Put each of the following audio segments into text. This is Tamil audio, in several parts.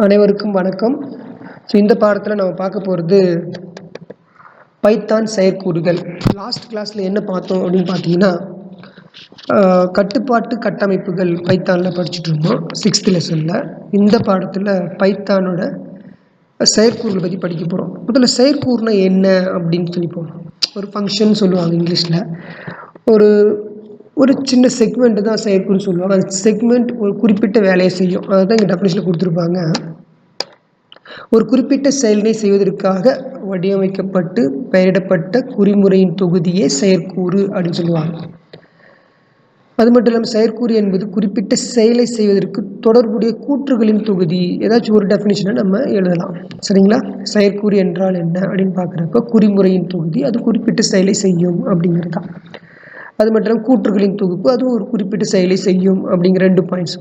அனைவருக்கும் வணக்கம். இந்த பாடத்தில் நம்ம பார்க்க போகிறது பைத்தான் செயற்கூறுகள். லாஸ்ட் கிளாஸில் என்ன பார்த்தோம் அப்படின்னு பார்த்தீங்கன்னா, கட்டுப்பாட்டு கட்டமைப்புகள் பைத்தானில் படிச்சுட்டு இருந்தோம் 6th லெசனில். இந்த பாடத்தில் பைத்தானோட செயற்கூறுகளை பற்றி படிக்க போகிறோம். முதல்ல செயற்கூறுனா என்ன அப்படின்னு சொல்லி போகிறோம். ஒரு ஃபங்க்ஷன் சொல்லுவாங்க இங்கிலீஷில். ஒரு சின்ன செக்மெண்ட்டு தான் செயற்கூறுன்னு சொல்லுவாங்க. அந்த செக்மெண்ட் ஒரு குறிப்பிட்ட வேலையை செய்யும். அதுதான் இங்கே டெஃபினிஷனில் கொடுத்துருப்பாங்க. ஒரு குறிப்பிட்ட செயலினை செய்வதற்காக வடிவமைக்கப்பட்டு பெயரிடப்பட்ட குறிமுறையின் தொகுதியே செயற்கூறு அப்படின்னு சொல்லுவாங்க. அது மட்டும் இல்லாமல் செயற்கூறு என்பது குறிப்பிட்ட செயலை செய்வதற்கு தொடர்புடைய கூற்றுகளின் தொகுதி. ஏதாச்சும் ஒரு டெஃபினிஷனை நம்ம எழுதலாம். சரிங்களா? செயற்கூறு என்றால் என்ன அப்படின்னு பார்க்குறப்ப குறிமுறையின் தொகுதி, அது குறிப்பிட்ட செயலை செய்யும் அப்படிங்கிறது தான். அது மட்டும் இல்லாமல் கூற்றுகளின் தொகுப்பு, அதுவும் ஒரு குறிப்பிட்ட செயலை செய்யும் அப்படிங்கிற 2 பாயிண்ட்ஸ்.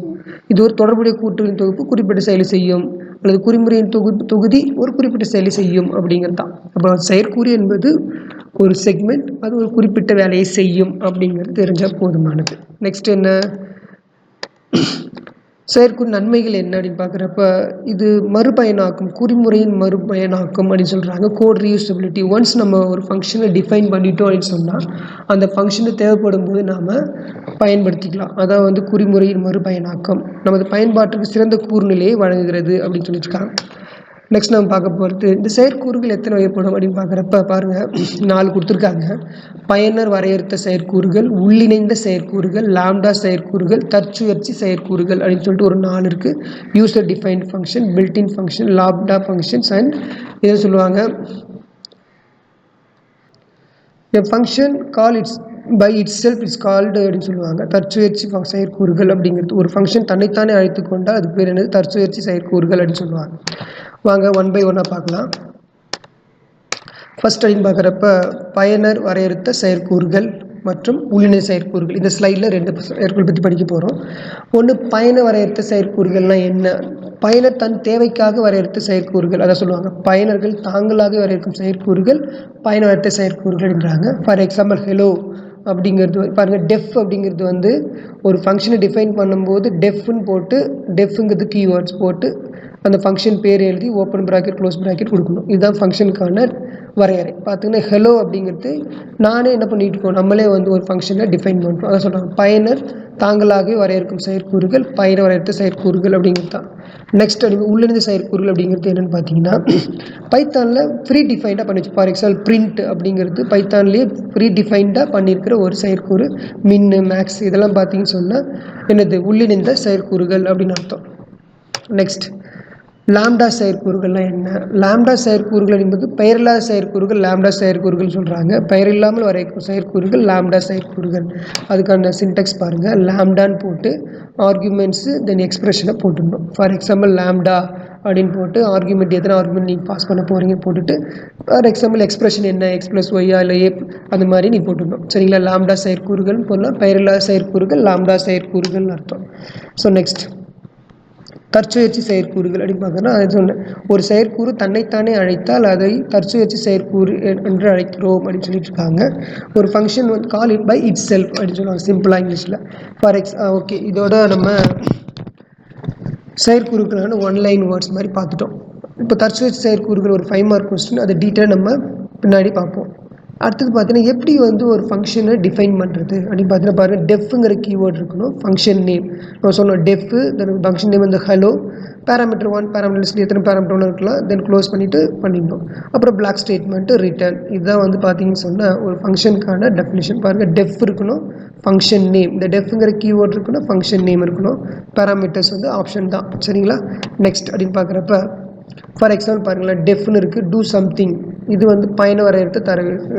இது ஒரு தொடர்புடைய கூற்றுகளின் தொகுப்பு குறிப்பிட்ட செயலை செய்யும், அல்லது குறிமுறையின் தொகுதி ஒரு குறிப்பிட்ட செயலை செய்யும் அப்படிங்கிறது தான். அப்போ செயற்கூறு என்பது ஒரு செக்மெண்ட், அது ஒரு குறிப்பிட்ட வேலையை செய்யும் அப்படிங்கிறது தெரிஞ்சால் போதுமானது. நெக்ஸ்ட் என்ன, செயற்கூறு நன்மைகள் என்ன அப்படின்னு பார்க்குறப்ப, இது மறுபயனாக்கும், குறிமுறையின் மறுபயனாக்கும் அப்படின்னு சொல்கிறாங்க. Code reusability. ஒன்ஸ் நம்ம ஒரு ஃபங்க்ஷனை டிஃபைன் பண்ணிட்டோம் அப்படின்னு சொன்னால் அந்த ஃபங்க்ஷனை தேவைப்படும் போது நாம் பயன்படுத்திக்கலாம். அதான் குறிமுறையின் மறுபயனாக்கம் நமது பயன்பாட்டுக்கு சிறந்த கூர்நிலையை வழங்குகிறது அப்படின்னு சொல்லியிருக்காங்க. நெக்ஸ்ட் நம்ம பார்க்க போகிறது, இந்த செயற்கூறுகள் எத்தனை வகைப்படும் அப்படின்னு பார்க்குறப்ப பாருங்கள், 4 கொடுத்துருக்காங்க. பயனர் வரையறுத்த செயற்கூறுகள், உள்ளிணைந்த செயற்கூறுகள், லாம்டா செயற்கூறுகள், தற்சுழற்சி செயற்கூறுகள் அப்படின்னு சொல்லிட்டு ஒரு 4 இருக்குது. User defined function, built-in function, lambda functions and இதை சொல்லுவாங்க a function call its by itself is called அப்படின்னு சொல்லுவாங்க. தற்சுழற்சி செயற்கூறுகள் அப்படிங்கிறது ஒரு ஃபங்க்ஷன் தன்னைத்தானே அழைத்து கொண்டால் அதுக்கு பேர் என்னது? தற்சுழற்சி செயற்கூறுகள் அப்படின்னு சொல்லுவாங்க. வாங்க 1 by 1 பார்க்கலாம். ஃபர்ஸ்ட் அப்படின்னு பார்க்குறப்ப பயனர் வரையறுத்த செயற்கூறுகள் மற்றும் உள்ளிணை செயற்கூறுகள். இந்த ஸ்லைடில் 2 செயற்கூறு பற்றி படிக்க போகிறோம். ஒன்று, பயனர் வரையறுத்த செயற்கூறுகள்னால் என்ன? பயனர் தன் தேவைக்காக வரையறுத்த செயற்கூறுகள், அதை சொல்லுவாங்க. பயனர்கள் தாங்களாக வரையறுக்கும் செயற்கூறுகள் பயனர் வரையறுத்த செயற்கூறுகள் என்றாங்க. ஃபார் எக்ஸாம்பிள் ஹெலோ அப்படிங்கிறது பாருங்கள். டெஃப் அப்படிங்கிறது ஒரு ஃபங்க்ஷனை டிஃபைன் பண்ணும்போது டெஃப்னு போட்டு, டெஃப்ங்கிறது கீவேர்ட்ஸ் போட்டு அந்த ஃபங்க்ஷன் பேர் எழுதி ஓப்பன் ப்ராக்கெட் க்ளோஸ் ப்ராக்கெட் கொடுக்கணும். இதுதான் ஃபங்க்ஷனுக்கான வரையறை. பார்த்திங்கன்னா ஹெலோ அப்படிங்கிறது நானே என்ன பண்ணிட்டு இருக்கோம், நம்மளே ஒரு ஃபங்க்ஷனை டிஃபைன் பண்ணுறோம். அதை சொல்கிறாங்க பயனர் தாங்களாகவே வரையறுக்கும் செயற்கூறுகள் பயனர் வரையறுத்த செயற்கூறுகள் அப்படிங்கிறது தான். நெக்ஸ்ட் உள்ளிணைந்த செயற்கூறுகள் அப்படிங்கிறது என்னென்னு பார்த்தீங்கன்னா, பைத்தானில் ஃப்ரீ டிஃபைன்டாக பண்ணிச்சு. ஃபார் எக்ஸாம்பிள் பிரிண்ட் அப்படிங்கிறது பைத்தான்லேயே ஃப்ரீ டிஃபைன்டாக பண்ணியிருக்கிற ஒரு செயற்கூறு. மின்னு மேக்ஸ் இதெல்லாம் பார்த்தீங்கன்னு சொன்னால் என்னது? உள்ளிணைந்த செயற்கூறுகள் அப்படின்னு அர்த்தம். நெக்ஸ்ட், லாம்டா செயற்கூறுகள்லாம் என்ன? லாம்டா செயற்கூறுகள் என்பது பெயரில்லாத செயற்கூறுகள் லாம்டா செயற்கூறுகள் சொல்கிறாங்க. பெயர் இல்லாமல் வரைக்கும் செயற்கூறுகள் லாம்டா செயற்கூறுகள். அதுக்கான சின்டெக்ஸ் பாருங்கள். லாம்டான்னு போட்டு ஆர்குமெண்ட்ஸு தென் எக்ஸ்பிரஷனை போட்டுடணும். ஃபார் எக்ஸாம்பிள் லாம்டா அப்படின்னு போட்டு ஆர்குமெண்ட் எத்தனை ஆர்குமெண்ட் நீங்கள் பாஸ் பண்ண போகிறீங்க போட்டுட்டு, ஃபார் எக்ஸாம்பிள் எக்ஸ்பிரஷன் என்ன, எக்ஸ் ப்ளஸ் ஒய்யா இல்லை ஏ அந்த மாதிரி நீ போட்டுடணும். சரிங்களா? லாம்டா செயற்கூறுகள்னு போடலாம். பெயரில்லாத செயற்கூறுகள் லாம்டா செயற்கூறுகள்னு அர்த்தம். ஸோ நெக்ஸ்ட், தற்சுழற்சி செயற்கூறுகள் அப்படின்னு பார்த்தோன்னா, அது சொன்னேன், ஒரு செயற்கூறு தன்னைத்தானே அழைத்தால் அதை தற்சுழற்சி செயற்கூறு என்று அழைக்கிறோம் அப்படின்னு சொல்லிட்டு இருக்காங்க. ஒரு function call it by itself அப்படின்னு சொல்லுவாங்க சிம்பிளாக இங்கிலீஷில். ஓகே, இதோட நம்ம செயற்கூறுகளான 1 லைன் வேர்ட்ஸ் மாதிரி பார்த்துட்டோம். இப்போ தற்சுழற்சி செயற்கூறுகள் ஒரு 5 மார்க் கொஸ்டின், அதை டீட்டெயிலாக நம்ம பின்னாடி பார்ப்போம். அடுத்தது பார்த்தீங்கன்னா, எப்படி ஒரு ஃபங்க்ஷனை டிஃபைன் பண்ணுறது அப்படின்னு பார்த்தீங்கன்னா பாருங்கள், டெஃப்ங்கிற கீவேர்ட் இருக்கணும். ஃபங்க்ஷன் நேம் நம்ம சொன்னோம், def then function name hello, parameter 1 parameter எத்தனை பேராமீட்டர் 1 இருக்கலாம், தென் க்ளோஸ் பண்ணிவிட்டு பண்ணிடணும். அப்புறம் பிளாக் ஸ்டேட்மெண்ட்டு ரிட்டர்ன். இதுதான் பார்த்தீங்கன்னு சொன்னால் ஒரு ஃபங்க்ஷனுக்கான டெஃபினிஷன். பாருங்கள், டெஃப் இருக்கணும், ஃபங்க்ஷன் நேம், இந்த டெஃப்ங்கிற கீவேர்ட் இருக்கணும், ஃபங்க்ஷன் நேம் இருக்கணும், பேராமீட்டர்ஸ் ஆப்ஷன் தான். சரிங்களா? நெக்ஸ்ட் அப்படின்னு பார்க்குறப்ப ஃபார் எக்ஸாம்பிள் பாருங்களேன், டெஃப்னு இருக்குது, டூ சம்திங். இது பயனை வரையறுத்த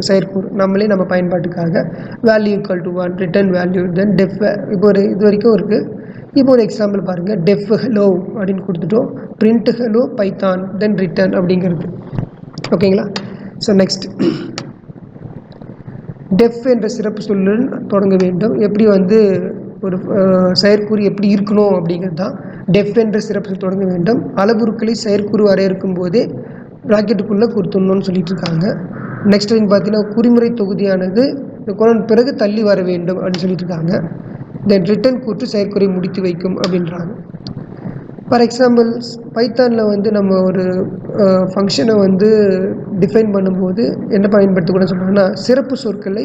செயற்கூறு. நம்ம பயன்பாட்டுக்காக value equal to 1, return value, then def. இப்போ இது வரைக்கும் இருக்குது. இப்போ ஒரு எக்ஸாம்பிள் பாருங்கள், டெஃப் ஹெலோ அப்படின்னு கொடுத்துட்டோம், பிரிண்ட் ஹெலோ பைத்தான், தென் ரிட்டர்ன் அப்படிங்கிறது. ஓகேங்களா? ஸோ நெக்ஸ்ட், டெஃப் என்ற சிறப்பு சொல்லுடன் தொடங்க வேண்டும். எப்படி ஒரு செயற்கூறு எப்படி இருக்கணும் அப்படிங்கிறது தான். டெஃப் என்ற சிறப்பு தொடங்க வேண்டும். அளவுருக்களை செயற்கூறு வரையறுக்கும் போதே ப்ராக்கெட்டுக்குள்ளே கொடுத்துடணும்னு சொல்லிட்டு இருக்காங்க. நெக்ஸ்ட் பார்த்தீங்கன்னா, குறிமுறை தொகுதியானது பிறகு தள்ளி வர வேண்டும் அப்படின்னு சொல்லிட்டு இருக்காங்க. தென் ரிட்டர்ன் கூற்று செயற்கூறை முடித்து வைக்கும் அப்படின்றாங்க. ஃபார் எக்ஸாம்பிள் பைத்தானில் வந்து நம்ம ஒரு ஃபங்க்ஷனை வந்து டிஃபைன் பண்ணும்போது என்ன பயன்படுத்தக்கூடாதுன்னு சொல்கிறாங்கன்னா, சிறப்பு சொற்களை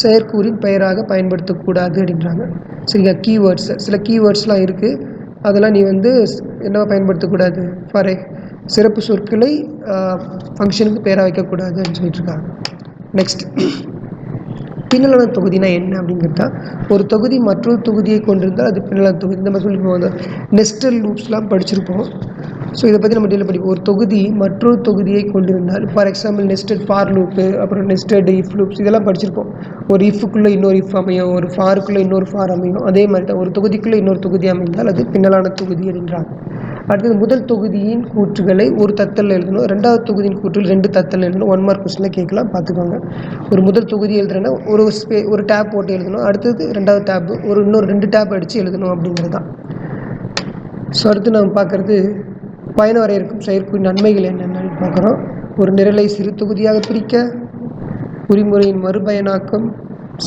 செயற்கூறின் பெயராக பயன்படுத்தக்கூடாது அப்படின்றாங்க. சரிங்க, கீவேர்ட்ஸ் சில கீவேர்ட்ஸ்லாம் இருக்குது, அதெல்லாம் நீ வந்து என்னவா பயன்படுத்தக்கூடாது, ஃபார் சிறப்பு சொற்களை ஃபங்க்ஷனுக்கு பேராக வைக்கக்கூடாது அப்படின்னு சொல்லிட்டுருக்காங்க. நெக்ஸ்ட், பின்னலான தொகுதினா என்ன அப்படிங்கிறதா, ஒரு தொகுதி மற்றொரு தொகுதியை கொண்டிருந்தால் அது பின்னலான தொகுதி. நம்ம சொல்லிப்போம் அந்த நெஸ்டட் லூப்ஸ்லாம் படிச்சிருப்போம். ஸோ இதை பற்றி நம்ம டீல் படிப்போம். ஒரு தொகுதி மற்றொரு தொகுதியை கொண்டிருந்தால், for example nested for loop, அப்புறம் நெஸ்டட் இஃப் லூப்ஸ், இதெல்லாம் படிச்சிருப்போம். ஒரு இஃப்க்குள்ளே இன்னொரு இஃப் அமையும், ஒரு ஃபாருக்குள்ளே இன்னொரு ஃபார் அமையும். அதே மாதிரி தான் ஒரு தொகுதிக்குள்ளே இன்னொரு தொகுதி அமைந்தால் அது பின்னலான தொகுதி அப்படின்றாங்க. அடுத்தது, முதல் தொகுதியின் கூற்றுகளை ஒரு தத்தல் எழுதணும், ரெண்டாவது தொகுதியின் கூற்றுகள் 2 தத்தல் எழுதணும். 1 மார்க் கொஸ்டினில் கேட்கலாம், பார்த்துக்கோங்க. ஒரு முதல் தொகுதி எழுதுறேன்னா ஒரு டேப் போட்டு எழுதணும், அடுத்தது ரெண்டாவது டேப் இன்னொரு 2 டேப் அடித்து எழுதணும் அப்படிங்கிறது தான். ஸோ அடுத்து நம்ம பார்க்குறது பயண வரையறுக்கும் செயற்கூறின் நன்மைகள் என்னென்னு பார்க்குறோம். ஒரு நிரலை சிறு தொகுதியாக பிரிக்க, குறிமுறையின் மறுபயனாக்கம்,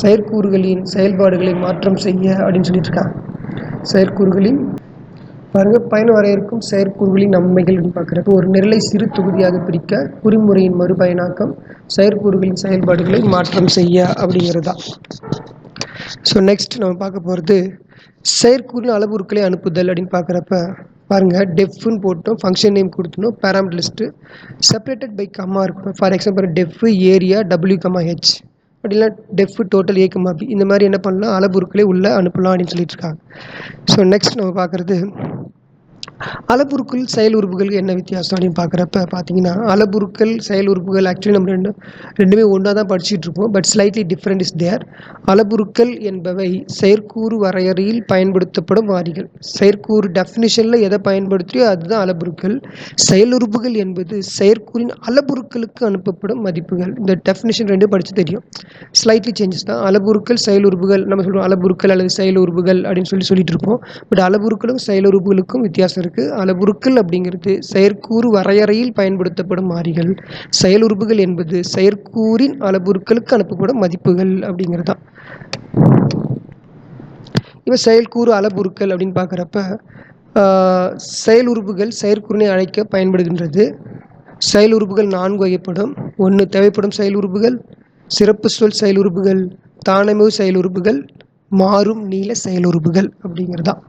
செயற்கூறுகளின் செயல்பாடுகளை மாற்றம் செய்ய அப்படின்னு சொல்லிட்டு இருக்காங்க. செயற்கூறுகளின் பாருங்கள், பயண வரையறுக்கும் செயற்கூறுகளின் நன்மைகள் பார்க்குறப்ப, ஒரு நிரலை சிறு தொகுதியாக பிரிக்க, குறிமுறையின் மறுபயனாக்கம், செயற்கூறுகளின் செயல்பாடுகளை மாற்றம் செய்ய அப்படிங்கிறது தான். ஸோ நெக்ஸ்ட் நம்ம பார்க்க போகிறது செயற்கூறின் அளவுருக்களை அனுப்புதல் அப்படின்னு பார்க்குறப்ப பாருங்கள், டெஃப்னு போட்டோம், ஃபங்க்ஷன் நேம் கொடுத்தணும், parameter list separated by comma இருக்கணும். For example def area W,H அப்படின்னா டெஃப் டோட்டல் A,B, இந்த மாதிரி என்ன பண்ணலாம், அளவுருக்களை உள்ளே அனுப்பலாம் அப்படின்னு சொல்லிட்டு இருக்காங்க. ஸோ நெக்ஸ்ட் நம்ம பார்க்குறது அளவுருக்கள் செயல் உறுப்புகளுக்கு என்ன வித்தியாசம் அப்படின்னு பார்க்குறப்ப பார்த்தீங்கன்னா, அளவுருக்கள் செயல் உறுப்புகள் ஆக்சுவலி நம்ம ரெண்டுமே ஒன்றா தான் படிச்சுட்டு இருப்போம், but slightly different is there. அளவுருக்கள் என்பவை செயற்கூறு வரையறையில் பயன்படுத்தப்படும் மாறிகள். செயற்கூறு டெஃபினிஷனில் எதை பயன்படுத்தியோ அதுதான் அளவுருக்கள். செயல் உறுப்புகள் என்பது செயற்கூறின் அளவுருக்களுக்கு அனுப்பப்படும் மதிப்புகள். இந்த டெஃபினிஷன் ரெண்டும் படித்து தெரியும், ஸ்லைட்லி சேஞ்சஸ் தான். அளவுருக்கள் செயல் உறுப்புகள், நம்ம சொல்லுவோம் அளவுருக்கள் அல்லது செயல் உறுப்புகள் அப்படின்னு சொல்லிட்டு இருப்போம். பட் அளவுருக்களும் செயல் உறுப்புகளுக்கும் வித்தியாசம் இருக்குது. அளவுருக்கள் அப்படிங்கிறது செயற்கூறு வரையறையில் பயன்படுத்தப்படும் மாறிகள், செயல் உறுப்புகள் என்பது செயற்கூறின் அளவுருக்களுக்கு அனுப்பப்படும் மதிப்புகள் அப்படிங்கிறது தான். இப்போ செயற்கூறு அளவுருக்கள் அப்படின்னு பார்க்குறப்ப செயல் உறுப்புகள் செயற்கூறினை அழைக்க பயன்படுகின்றது. செயல் உறுப்புகள் 4 வகைப்படும். 1 தேவைப்படும் செயல் உறுப்புகள், சிறப்பு சொல் செயல் உறுப்புகள், தானமைவு செயல் உறுப்புகள், மாறும் நீள செயல் உறுப்புகள் அப்படிங்கிறது தான்.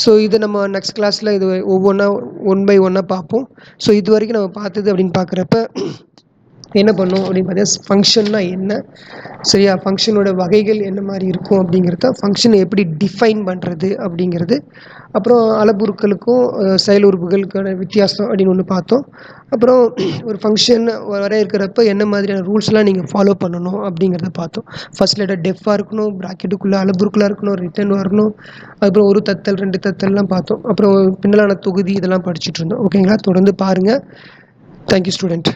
ஸோ இது நம்ம நெக்ஸ்ட் கிளாஸில் இது ஒவ்வொன்றா 1 by 1 பார்ப்போம். ஸோ இது வரைக்கும் நம்ம பார்த்தது அப்படின்னு பார்க்குறப்ப என்ன பண்ணோம் அப்படின்னு பார்த்தீங்கன்னா, ஃபங்க்ஷன்னா என்ன, சரியா, ஃபங்க்ஷனோட வகைகள் என்ன மாதிரி இருக்கும் அப்படிங்கிறத, ஃபங்க்ஷனை எப்படி டிஃபைன் பண்ணுறது அப்படிங்கிறது, அப்புறம் அளவுருக்களுக்கும் செயல் உறுப்புகளுக்கான வித்தியாசம் அப்படின்னு ஒன்று பார்த்தோம். அப்புறம் ஒரு ஃபங்க்ஷன் வரையறுக்கிறப்ப என்ன மாதிரியான ரூல்ஸ்லாம் நீங்கள் ஃபாலோ பண்ணணும் அப்படிங்கிறத பார்த்தோம். ஃபர்ஸ்ட் லெட்டர் டெஃபாக இருக்கணும், ப்ராக்கெட்டுக்குள்ளே அளவுருக்களாக இருக்கணும், ரிட்டன் வரணும், அதுக்கப்புறம் ஒரு தத்தல் 2 தத்தல்லாம் பார்த்தோம். அப்புறம் பின்னலான தொகுதி இதெல்லாம் படிச்சுட்டு இருந்தோம். ஓகேங்களா, தொடர்ந்து பாருங்கள். Thank you student.